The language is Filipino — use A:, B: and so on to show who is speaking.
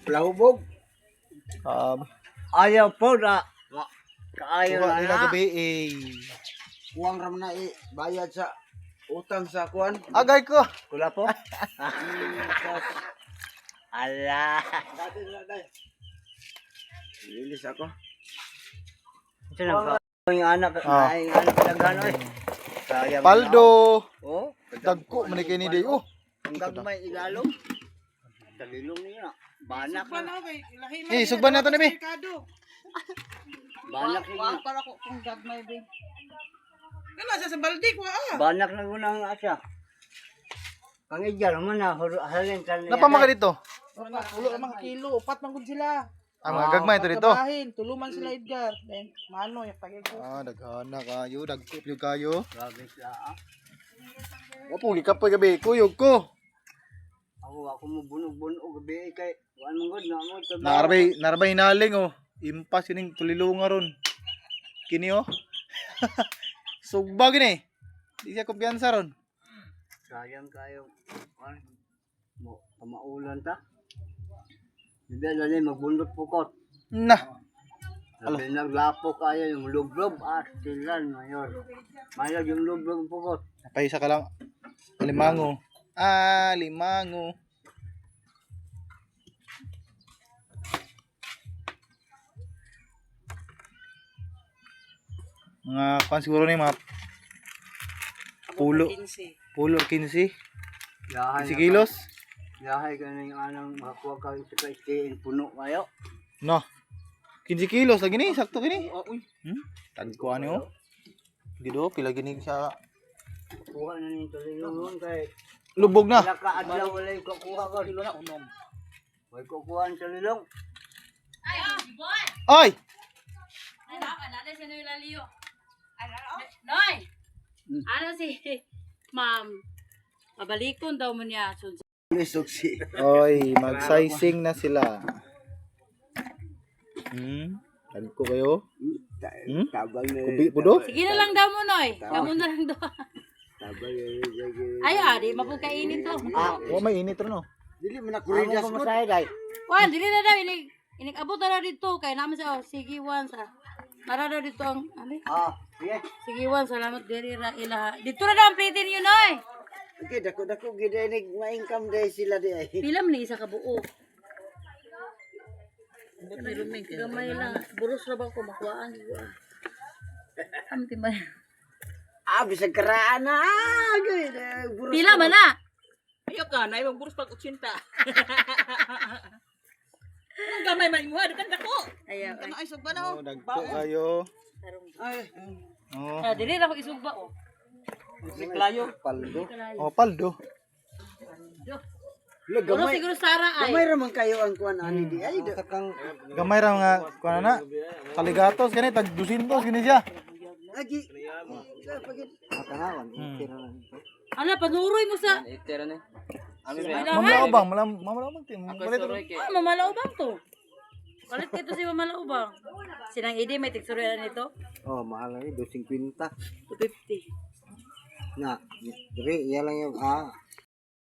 A: Lahubog. Ayaw po na. Kaayo
B: Kuha
A: na
B: nila
A: na.
B: gabi eh.
A: Kuwang ram na bayad sa utang sa kuwan.
B: Agay ko.
A: Kula po. Ala. Lilis ako. Ito na ba? Yung anak, yung anak pinagano eh. Sayang
B: Paldo.
A: na. Oh,
B: Dagko man kay ni day. Oh.
A: ang gagmay ilalong. Talilong niya. Banak na.
B: Eh, sugban na to ni be.
A: Banak na.
C: Para ko kung gagmay ba. Kana sa balde ko
A: Banak na gunang asya. Pangidyan man na halin kan.
B: Napamaka dito.
C: Ulo mga kilo, upat man gud sila.
B: Ang mga gagmay to dito.
C: Kabahin, tuluman sila Edgar. Then mano yung pagay ko.
B: Daghana kayo, dagko pyo kayo.
A: Grabe siya.
B: Opo, likap pa gabi kuyog ko.
A: Ako mo bunog-bunog gabi kay kuan mong god na mo trabaho.
B: Narabay hinaling oh. Impas kining tulilunga ron. Kini oh. Sugba gini. Di siya kumpiyansa ron.
A: Sayang kayo. Kuan mo kamaulan ta. Hindi lali magbundot pukot.
B: Nah.
A: Sabi naglapo kayo yung lublob silan mayor. Mayor yung lublob pukot.
B: Paisa ka lang. Limango. Limango. Mga kan siguro ni mga pulo 15
A: Yahay
B: 15 kilos.
A: Yahay ka na yung anang makakuha ka yung sa STN puno kayo.
B: No. 15 kilos lagi ni sakto gini.
A: Uy.
B: Tagko ano oh. Gido pila gini sa
A: Kuha na nito yung kay
B: lubog na.
A: wala ka adlaw wala yung kukuha ka sila na unom. May kukuha sa lilong.
D: Ay, boy!
B: Ay.
D: Ay, dapat natin si Noy Laliyo. Noy! Ano si ma'am? Pabalikon daw mo niya.
A: Suksi.
B: Oy, mag-sizing na sila. Tagko kayo.
A: Tabang na.
B: Kubi po do.
D: Sige na lang daw mo, Noy. Kamu na lang daw.
A: Tabang na.
D: Ay, di mapagkainin to.
B: Oh, may init ron oh.
A: Dili man ako rigas mo. Dai.
D: Wan, dili na daw. Inig-abot na daw dito. Kaya naman siya, sige, Wan, sa... Para daw dito ang... Ano?
A: Sige.
D: Sige, Wan, salamat. Diri ra ilaha. Dito na daw ang plate niyo, Noy.
A: Okay, dako gid nig ma-income day sila di ay.
D: Pila man ni isa ka buo. Gamay lang. Buros ra ba ko makuhaan? Amti ba?
A: Bisag karaan na.
D: Pila man na?
C: Ayo ka, na ibang buros pag 80. Ang gamay man mo, kan dako.
D: Ayaw.
C: Ano ay sugba na
B: Oh, dagko kayo.
A: Ay,
B: Oh.
D: Dili na ko isugba, oh.
C: Klayo.
A: paldo.
B: Oh, paldo.
D: Puro siguro Sara ay.
A: Gamay ra man kayo ang kuan ani di ay.
B: Gamay ra nga kuno na. Kaligatos kani tag 200 gini siya.
A: Lagi. Matanawan.
D: Ano, panuroy mo sa...
B: Mamalaubang, mamalaubang tim.
D: Mamalaubang to. Palit kito si Mamalaubang. Sinang Edi, may tiksuruan nito.
A: Oh, mahal ni 250.
D: 250.
A: Na, dire iya lang yung